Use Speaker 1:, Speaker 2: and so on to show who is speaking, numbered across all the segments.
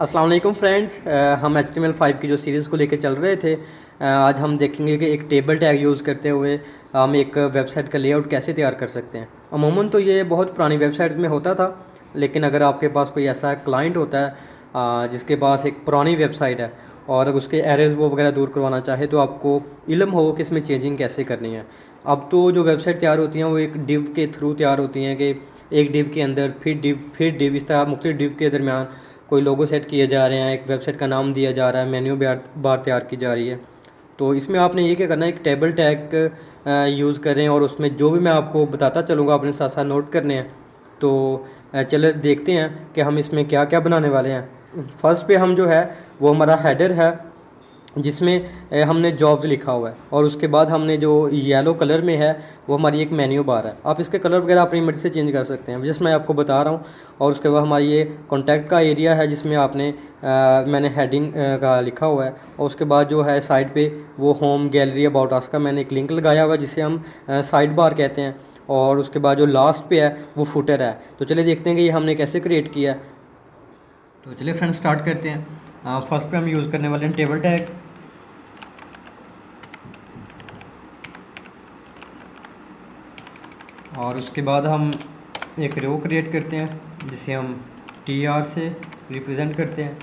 Speaker 1: अस्सलाम वालेकुम फ्रेंड्स, हम HTML5 की जो सीरीज़ को लेकर चल रहे थे। आज हम देखेंगे कि एक टेबल टैग यूज़ करते हुए हम एक वेबसाइट का लेआउट कैसे तैयार कर सकते हैं। अमूमन तो ये बहुत पुरानी वेबसाइट्स में होता था, लेकिन अगर आपके पास कोई ऐसा क्लाइंट होता है जिसके पास एक पुरानी वेबसाइट है और अगर उसके एरर्स वो वगैरह दूर करवाना चाहे, तो आपको इल्म हो कि इसमें चेंजिंग कैसे करनी है। अब तो जो वेबसाइट तैयार होती हैं वो एक डिव के थ्रू तैयार होती हैं कि एक डिव के अंदर फिर डिव इस तरह मुख्तलिफ डिव के दरमियान कोई लोगो सेट किए जा रहे हैं, एक वेबसाइट का नाम दिया जा रहा है, मेन्यू बार तैयार की जा रही है। तो इसमें आपने ये क्या करना है, एक टेबल टैग यूज़ करें और उसमें जो भी मैं आपको बताता चलूँगा अपने साथ साथ नोट करने हैं। तो चलो देखते हैं कि हम इसमें क्या क्या बनाने वाले हैं। फर्स्ट पे हम जो है वो हमारा हेडर है, जिसमें हमने जॉब्स लिखा हुआ है, और उसके बाद हमने जो येलो कलर में है वो हमारी एक मेन्यू बार है। आप इसके कलर वगैरह अपनी मर्ज़ी से चेंज कर सकते हैं, जिस मैं आपको बता रहा हूँ। और उसके बाद हमारी ये कॉन्टैक्ट का एरिया है, जिसमें आपने मैंने हेडिंग का लिखा हुआ है। और उसके बाद जो है साइड पे वो होम गैलरी अबाउट अस का मैंने एक लिंक लगाया हुआ है, जिसे हम साइड बार कहते हैं। और उसके बाद जो लास्ट पे है वो फुटर है। तो चलिए देखते हैं कि ये हमने कैसे क्रिएट किया है। तो चलिए फ्रेंड्स स्टार्ट करते हैं। फर्स्ट पे हम यूज़ करने वाले हैं टेबल टैग। और उसके बाद हम एक रो क्रिएट करते हैं, जिसे हम TR से रिप्रेजेंट करते हैं।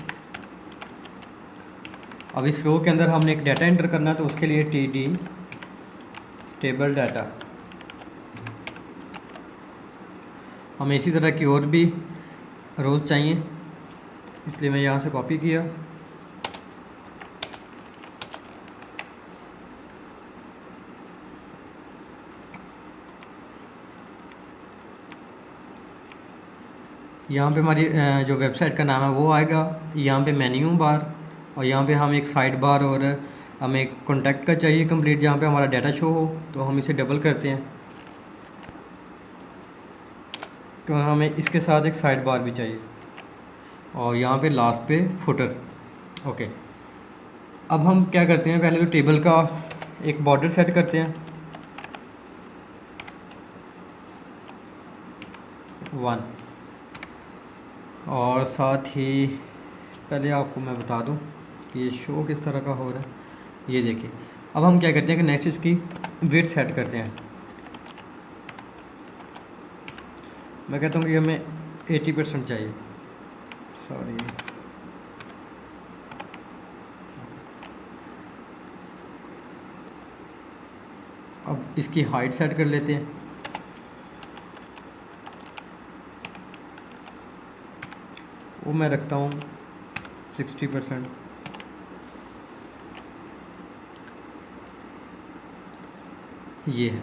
Speaker 1: अब इस रो के अंदर हमने एक डाटा एंटर करना है, तो उसके लिए TD टेबल डाटा। हमें इसी तरह की और भी रोज चाहिए, इसलिए मैं यहाँ से कॉपी किया। यहाँ पे हमारी जो वेबसाइट का नाम है वो आएगा, यहाँ पे मेन्यू बार, और यहाँ पे हम एक साइड बार, और हमें एक कॉन्टैक्ट का चाहिए कंप्लीट, जहाँ पे हमारा डाटा शो हो। तो हम इसे डबल करते हैं, तो हमें इसके साथ एक साइड बार भी चाहिए, और यहाँ पे लास्ट पे फुटर। ओके, अब हम क्या करते हैं, पहले तो टेबल का एक बॉर्डर सेट करते हैं 1, और साथ ही पहले आपको मैं बता दूं कि ये शो किस तरह का हो रहा है। ये देखिए, अब हम क्या करते हैं कि नेक्स्ट इसकी विड्थ सेट करते हैं। मैं कहता हूँ कि हमें 80% चाहिए, सॉरी। अब इसकी हाइट सेट कर लेते हैं, वो मैं रखता हूँ 60%। ये है।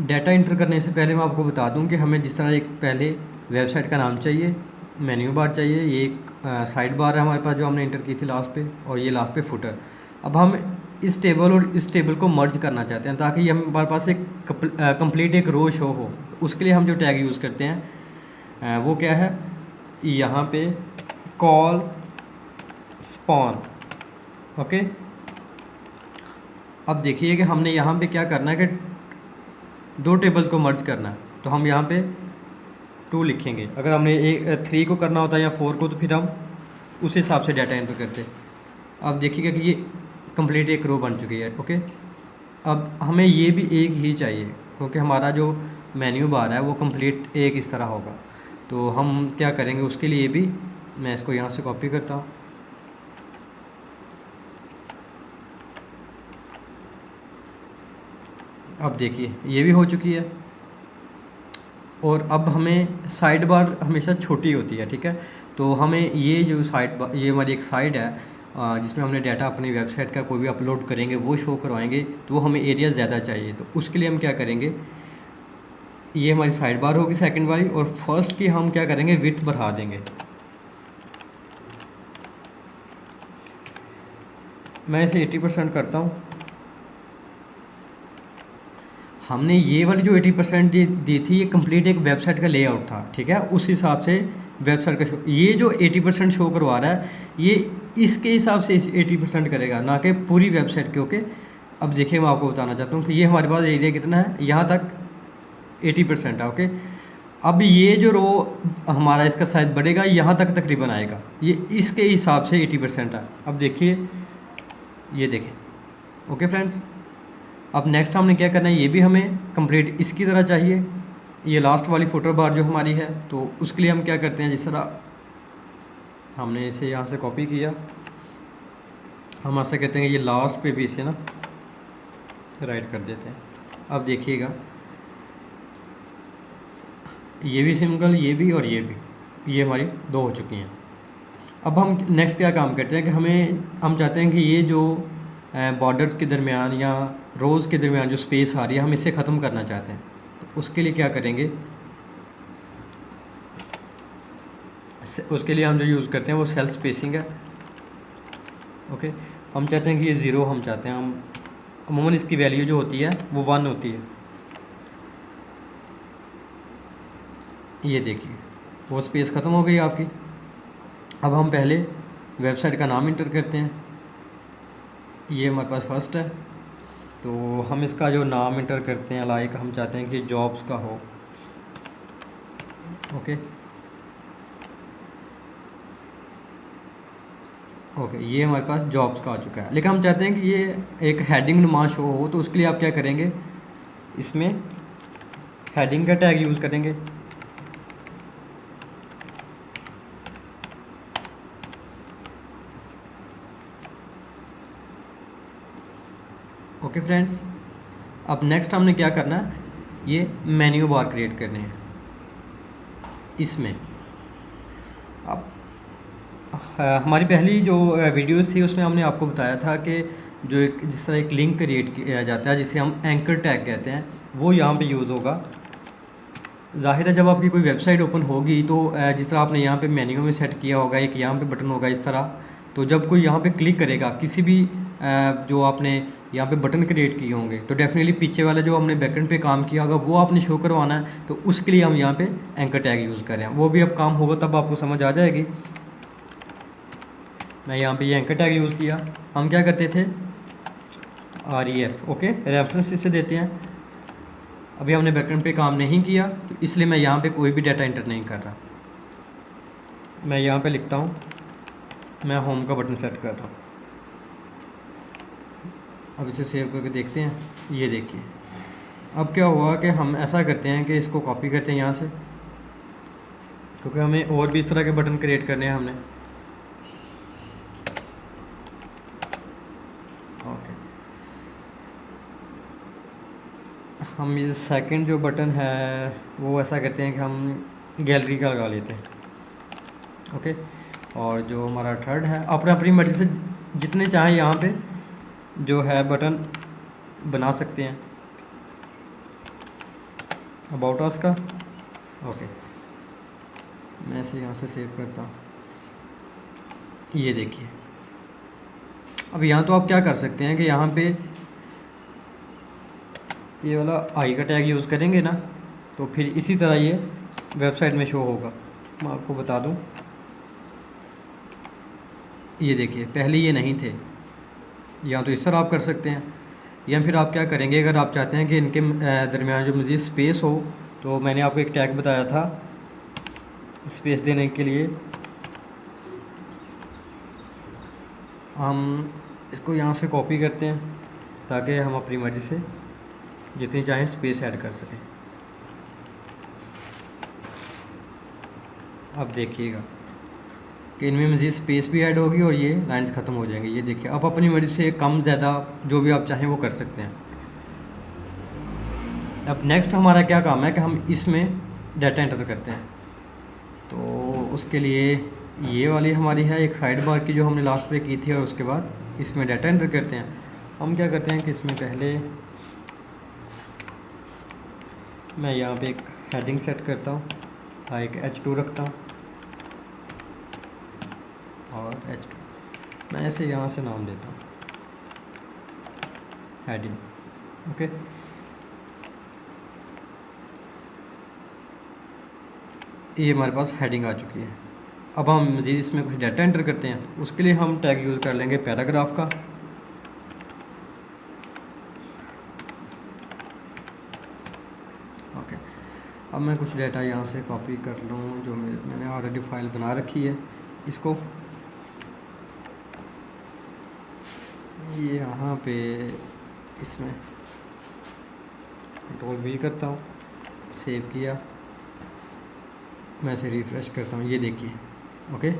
Speaker 1: डाटा इंटर करने से पहले मैं आपको बता दूं कि हमें जिस तरह एक पहले वेबसाइट का नाम चाहिए, मेन्यू बार चाहिए, ये एक साइड बार है हमारे पास जो हमने इंटर की थी लास्ट पे, और ये लास्ट पे फुटर। अब हम इस टेबल और इस टेबल को मर्ज करना चाहते हैं, ताकि हमारे पास एक कंप्लीट एक रो शो हो। तो उसके लिए हम जो टैग यूज़ करते हैं वो क्या है, यहाँ पे कॉल स्पॉन। ओके, अब देखिए कि हमने यहाँ पे क्या करना है कि 2 टेबल को मर्ज करना है। तो हम यहाँ पे 2 लिखेंगे। अगर हमने 3 को करना होता है या 4 को, तो फिर हम उस हिसाब से डाटा एंटर करते। अब देखिएगा कि ये कंप्लीट एक रो बन चुकी है। ओके, अब हमें ये भी एक ही चाहिए, क्योंकि हमारा जो मेन्यू बार है वो कंप्लीट एक इस तरह होगा। तो हम क्या करेंगे, उसके लिए भी मैं इसको यहाँ से कॉपी करता हूँ। अब देखिए ये भी हो चुकी है। और अब हमें साइड बार हमेशा छोटी होती है, ठीक है। तो हमें ये जो साइड बार, ये हमारी एक साइड है जिसमें हमने डाटा अपनी वेबसाइट का कोई भी अपलोड करेंगे वो शो करवाएंगे, तो वो हमें एरिया ज़्यादा चाहिए। तो उसके लिए हम क्या करेंगे, ये हमारी साइड बार होगी सेकंड वाली, और फर्स्ट की हम क्या करेंगे, विड्थ बढ़ा देंगे। मैं इसे 80% करता हूँ। हमने ये वाली जो 80% दी थी, ये कंप्लीट एक वेबसाइट का लेआउट था, ठीक है। उस हिसाब से वेबसाइट का शो, ये जो 80% शो करवा रहा है, ये इसके हिसाब से 80% करेगा, ना कि पूरी वेबसाइट के। ओके, अब देखिए मैं आपको बताना चाहता हूँ कि ये हमारे पास एरिया कितना है, यहाँ तक 80% है। ओके, अब ये जो रो हमारा इसका साइज बढ़ेगा, यहाँ तक तकरीबन आएगा, ये इसके हिसाब से 80% है। अब देखिए, ये देखें। ओके फ्रेंड्स, अब नेक्स्ट हमने क्या करना है, ये भी हमें कंप्लीट इसकी तरह चाहिए, ये लास्ट वाली फुटर बार जो हमारी है। तो उसके लिए हम क्या करते हैं, जिस तरह हमने इसे यहाँ से कॉपी किया, हम ऐसा कहते हैं कि ये लास्ट पे भी इसे ना राइट कर देते हैं। अब देखिएगा, ये भी सिंगल, ये भी और ये भी, ये हमारी 2 हो चुकी हैं। अब हम नेक्स्ट क्या काम करते हैं कि हम चाहते हैं कि ये जो बॉर्डर्स के दरमियान या रोज़ के दरमियान जो स्पेस आ रही है, हम इसे ख़त्म करना चाहते हैं। तो उसके लिए क्या करेंगे, उसके लिए हम जो यूज़ करते हैं वो सेल स्पेसिंग है। ओके, हम चाहते हैं कि ये 0 हम चाहते हैं, हम अमूमन इसकी वैल्यू जो होती है वो 1 होती है। ये देखिए, वो स्पेस ख़त्म हो गई आपकी। अब हम पहले वेबसाइट का नाम इंटर करते हैं, ये हमारे पास फर्स्ट है, तो हम इसका जो नाम इंटर करते हैं, लाइक हम चाहते हैं कि जॉब्स का हो। ओके ओके, ये हमारे पास जॉब्स का आ चुका है, लेकिन हम चाहते हैं कि ये एक हेडिंग नुमा शो हो। तो उसके लिए आप क्या करेंगे, इसमें हेडिंग का टैग यूज़ करेंगे। ओके फ्रेंड्स, अब नेक्स्ट हमने क्या करना है, ये मेन्यू बार क्रिएट करने हैं। इसमें अब हमारी पहली जो वीडियोस थी उसमें हमने आपको बताया था कि जो एक जिस तरह एक लिंक क्रिएट किया जाता है, जिसे हम एंकर टैग कहते हैं, वो यहाँ पे यूज़ होगा। ज़ाहिर है, जब आपकी कोई वेबसाइट ओपन होगी तो जिस तरह आपने यहाँ पे मेन्यू में सेट किया होगा, एक यहाँ पे बटन होगा इस तरह, तो जब कोई यहाँ पे क्लिक करेगा, किसी भी जो आपने यहाँ पे बटन क्रिएट किए होंगे, तो डेफिनेटली पीछे वाला जो हमने बैकएंड पे काम किया होगा वो आपने शो करवाना है। तो उसके लिए हम यहाँ पे एंकर टैग यूज़ कर रहे हैं, वो भी अब काम होगा तब आपको समझ आ जाएगी। मैं यहाँ पे ये एंकर टैग यूज़ किया। हम क्या करते थे, REF, ओके, रेफरेंस इसे देते हैं। अभी हमने बैकएंड पे काम नहीं किया, तो इसलिए मैं यहाँ पे कोई भी डाटा इंटर नहीं कर रहा। मैं यहाँ पे लिखता हूँ, मैं होम का बटन सेट कर रहा हूँ। अब इसे सेव करके देखते हैं। ये देखिए, अब क्या हुआ कि हम ऐसा करते हैं कि इसको कॉपी करते हैं यहाँ से, क्योंकि हमें और भी इस तरह के बटन क्रिएट करने हैं हमने। ओके, हम ये सेकंड जो बटन है वो ऐसा करते हैं कि हम गैलरी का लगा लेते हैं। ओके, और जो हमारा थर्ड है, अपने अपनी मर्ज़ी से जितने चाहें यहाँ पे जो है बटन बना सकते हैं। अबाउट अस का, ओके, मैं इसे यहाँ से सेव करता हूँ। ये देखिए, अब यहाँ तो आप क्या कर सकते हैं कि यहाँ पे ये वाला आई का टैग यूज़ करेंगे ना, तो फिर इसी तरह ये वेबसाइट में शो होगा। मैं आपको बता दूँ, ये देखिए, पहले ये नहीं थे। या तो इस तरह आप कर सकते हैं, या फिर आप क्या करेंगे, अगर आप चाहते हैं कि इनके दरमियान जो मज़ीद स्पेस हो, तो मैंने आपको एक टैग बताया था स्पेस देने के लिए। हम इसको यहाँ से कॉपी करते हैं ताकि हम अपनी मर्ज़ी से जितनी चाहें स्पेस ऐड कर सकें। अब देखिएगा कि इनमें मज़ीद स्पेस भी ऐड होगी और ये लाइंस ख़त्म हो जाएंगी। ये देखिए, अब अपनी मर्ज़ी से कम ज़्यादा जो भी आप चाहें वो कर सकते हैं। अब नेक्स्ट हमारा क्या काम है कि हम इसमें डाटा एंटर करते हैं। तो उसके लिए ये वाली हमारी है एक साइड बार की जो हमने लास्ट पे की थी, और उसके बाद इसमें डाटा एंटर करते हैं। हम क्या करते हैं कि इसमें पहले मैं यहाँ पे एक हेडिंग सेट करता हूँ, एक H2 रखता हूँ और H2 मैं ऐसे यहाँ से नाम देता हूँ हेडिंग। ओके, ये हमारे पास हेडिंग आ चुकी है। अब हम मज़ीद इसमें कुछ डाटा एंटर करते हैं। उसके लिए हम टैग यूज़ कर लेंगे पैराग्राफ का। ओके, अब मैं कुछ डेटा यहाँ से कॉपी कर लूँ जो मैंने ऑलरेडी फाइल बना रखी है। इसको ये यहाँ पे इसमें कंट्रोल V करता हूँ, सेव किया, मैं इसे रिफ़्रेश करता हूँ। ये देखिए, ओके,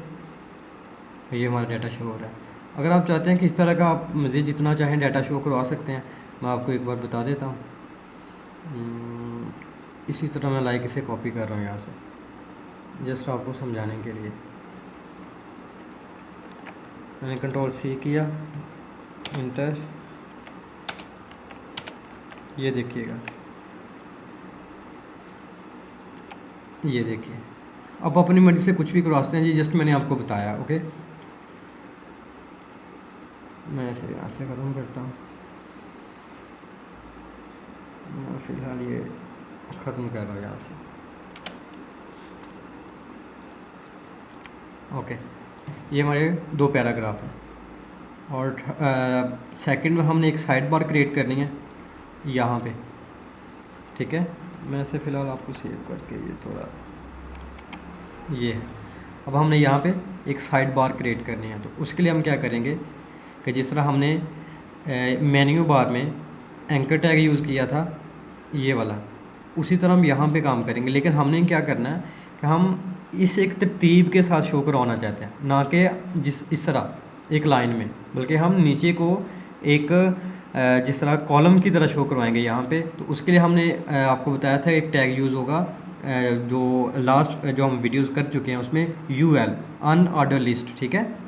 Speaker 1: ये हमारा डाटा शो हो रहा है। अगर आप चाहते हैं कि इस तरह का आप मज़ीद जितना चाहें डाटा शो करवा सकते हैं। मैं आपको एक बार बता देता हूँ। इसी तरह मैं लाइक इसे कॉपी कर रहा हूँ यहाँ से, जस्ट आपको समझाने के लिए। मैंने कंट्रोल C किया, इंटर, ये देखिएगा, ये देखिए। अब अपनी मर्जी से कुछ भी करवाते हैं जी, जस्ट मैंने आपको बताया। ओके, मैं इसे यहाँ से ख़त्म करता हूँ। मैं फ़िलहाल ये ख़त्म कर रहा हूँ यहाँ से। ओके, ये हमारे 2 पैराग्राफ हैं। और सेकंड में हमने एक साइड बार क्रिएट करनी है यहाँ पे, ठीक है। मैं इसे फ़िलहाल आपको सेव करके ये थोड़ा ये है। अब हमने यहाँ पे एक साइड बार क्रिएट करनी है, तो उसके लिए हम क्या करेंगे कि जिस तरह हमने मेन्यू बार में एंकर टैग यूज़ किया था ये वाला, उसी तरह हम यहाँ पे काम करेंगे। लेकिन हमने क्या करना है कि हम इस एक तरतीब के साथ शो करवाना चाहते हैं, ना कि इस तरह एक लाइन में, बल्कि हम नीचे को एक जिस तरह कॉलम की तरह शो करवाएंगे यहाँ पे। तो उसके लिए हमने आपको बताया था एक टैग यूज़ होगा जो लास्ट जो हम वीडियोस कर चुके हैं उसमें, UL अनऑर्डर लिस्ट, ठीक है।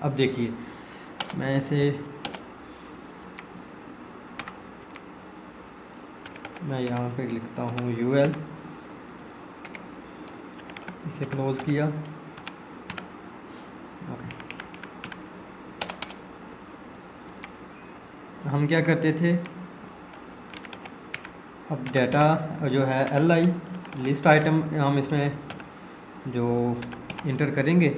Speaker 1: अब देखिए, मैं यहाँ पे लिखता हूँ UL, इसे क्लोज़ किया। ओके, हम क्या करते थे, अब डाटा जो है LI लिस्ट आइटम हम इसमें जो इंटर करेंगे,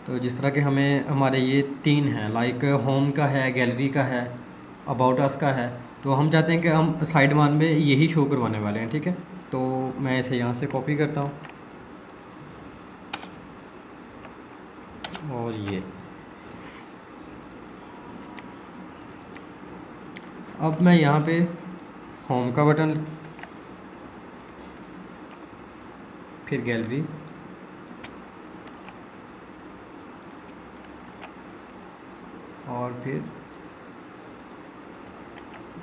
Speaker 1: तो जिस तरह के हमें हमारे ये 3 हैं, लाइक होम का है, गैलरी का है, अबाउट अस का है, तो हम चाहते हैं कि हम साइड वन में यही शो करवाने वाले हैं, ठीक है। तो मैं इसे यहाँ से कॉपी करता हूँ और ये अब मैं यहाँ पे होम का बटन, फिर गैलरी, और फिर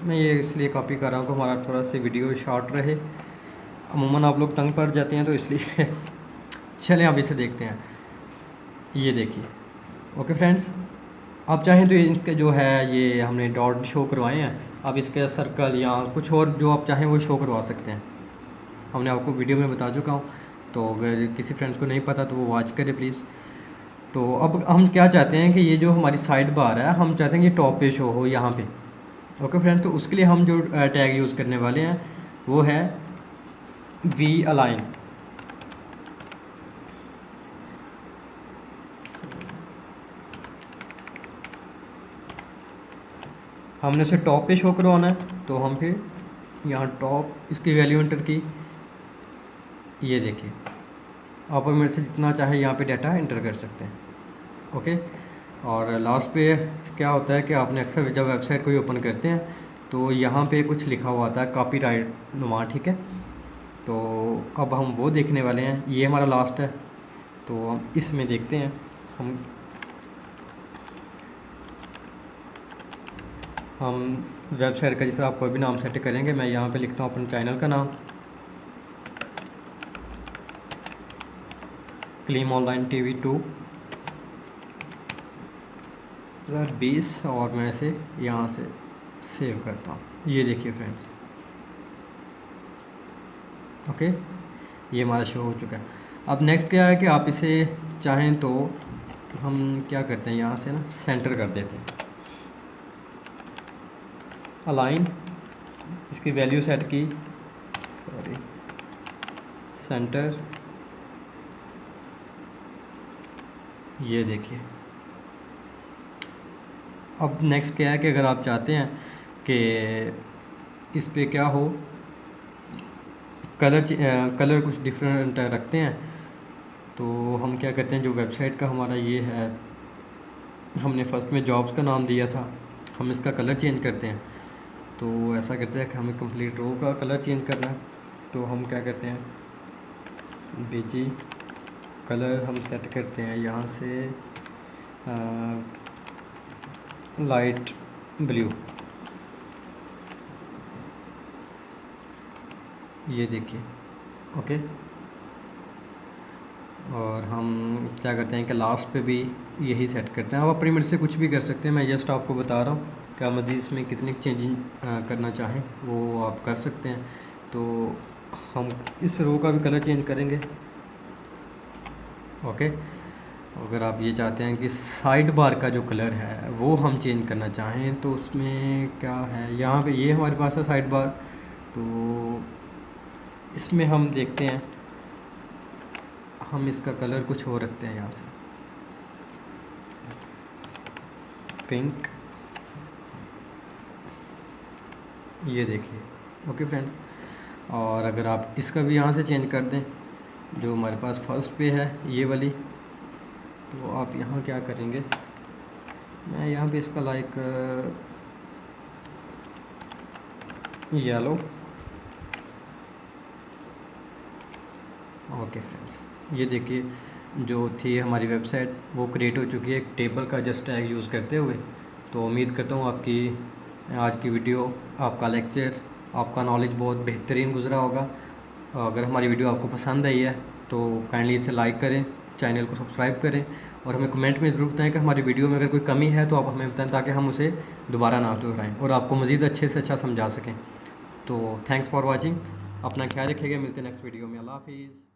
Speaker 1: मैं ये इसलिए कॉपी कर रहा हूँ कि हमारा थोड़ा सा वीडियो शॉर्ट रहे। अमूमन आप लोग तंग पड़ जाते हैं तो इसलिए चलें अब इसे देखते हैं। ये देखिए, ओके फ्रेंड्स, आप चाहें तो इसके जो है ये हमने डॉट शो करवाए हैं, आप इसके सर्कल या कुछ और जो आप चाहें वो शो करवा सकते हैं। हमने आपको वीडियो में बता चुका हूँ, तो अगर किसी फ्रेंड्स को नहीं पता तो वो वॉच करें प्लीज़। तो अब हम क्या चाहते हैं कि ये जो हमारी साइड बार है, हम चाहते हैं कि टॉप पे शो हो यहाँ पे। ओके फ्रेंड्स, तो उसके लिए हम जो टैग यूज़ करने वाले हैं वो है V अलाइन। हमने उसे टॉप पे शो करवाना है, तो हम फिर यहाँ टॉप इसकी वैल्यू एंटर की। ये देखिए, आप मेरे से जितना चाहे यहाँ पे डाटा एंटर कर सकते हैं। ओके, और लास्ट पे क्या होता है कि आपने अक्सर जब वेबसाइट कोई ओपन करते हैं तो यहाँ पे कुछ लिखा हुआ आता है कॉपीराइट नुमा, ठीक है। तो अब हम वो देखने वाले हैं, ये हमारा लास्ट है, तो हम इसमें देखते हैं। हम वेबसाइट का जिस तरह आप कोई भी नाम सेट करेंगे, मैं यहाँ पे लिखता हूँ अपने चैनल का नाम, क्लीम ऑनलाइन TV 2020, और मैं इसे यहाँ से सेव करता हूँ। ये देखिए फ्रेंड्स, ओके, ये हमारा शो हो चुका है। अब नेक्स्ट क्या है कि आप इसे चाहें तो हम क्या करते हैं, यहाँ से ना सेंटर कर देते हैं, अलाइन, इसकी वैल्यू सेट की, सॉरी, सेंटर। ये देखिए, अब नेक्स्ट क्या है कि अगर आप चाहते हैं कि इस पे क्या हो कलर कुछ डिफरेंट रखते हैं। तो हम क्या करते हैं, जो वेबसाइट का हमारा ये है, हमने फर्स्ट में जॉब्स का नाम दिया था, हम इसका कलर चेंज करते हैं। तो ऐसा करते हैं कि हमें कंप्लीट रो का कलर चेंज करना है। तो हम क्या करते हैं, बेजी कलर हम सेट करते हैं यहाँ से लाइट ब्लू, ये देखिए, ओके। और हम क्या करते हैं कि लास्ट पे भी यही सेट करते हैं। आप अपनी मर्ज़ी से कुछ भी कर सकते हैं, मैं जस्ट आपको बता रहा हूँ कि आप मज़ीद इसमें कितनी चेंजिंग करना चाहें वो आप कर सकते हैं। तो हम इस रो का भी कलर चेंज करेंगे, ओके। अगर आप ये चाहते हैं कि साइड बार का जो कलर है वो हम चेंज करना चाहें तो उसमें क्या है, यहाँ पे ये हमारे पास है साइड बार। तो इसमें हम देखते हैं, हम इसका कलर कुछ और रखते हैं, यहाँ से पिंक, ये देखिए, ओके फ्रेंड्स। और अगर आप इसका भी यहाँ से चेंज कर दें, जो हमारे पास फर्स्ट पे है ये वाली, तो आप यहाँ क्या करेंगे, मैं यहाँ पे इसका लाइक येलो, ओके फ्रेंड्स। ये देखिए, जो थी हमारी वेबसाइट वो क्रिएट हो चुकी है एक टेबल का जस्ट टैग यूज़ करते हुए। तो उम्मीद करता हूँ आपकी आज की वीडियो, आपका लेक्चर, आपका नॉलेज बहुत बेहतरीन गुजरा होगा। अगर हमारी वीडियो आपको पसंद आई है तो काइंडली इसे लाइक करें, चैनल को सब्सक्राइब करें और हमें कमेंट में ज़रूर बताएं कि हमारी वीडियो में अगर कोई कमी है तो आप हमें बताएं, ताकि हम उसे दोबारा ना दोहराएं और आपको मज़ीद अच्छे से अच्छा समझा सकें। तो थैंक्स फॉर वॉचिंग, अपना ख्याल रखिएगा, मिलते हैं नेक्स्ट वीडियो में। अल्लाह हाफिज़।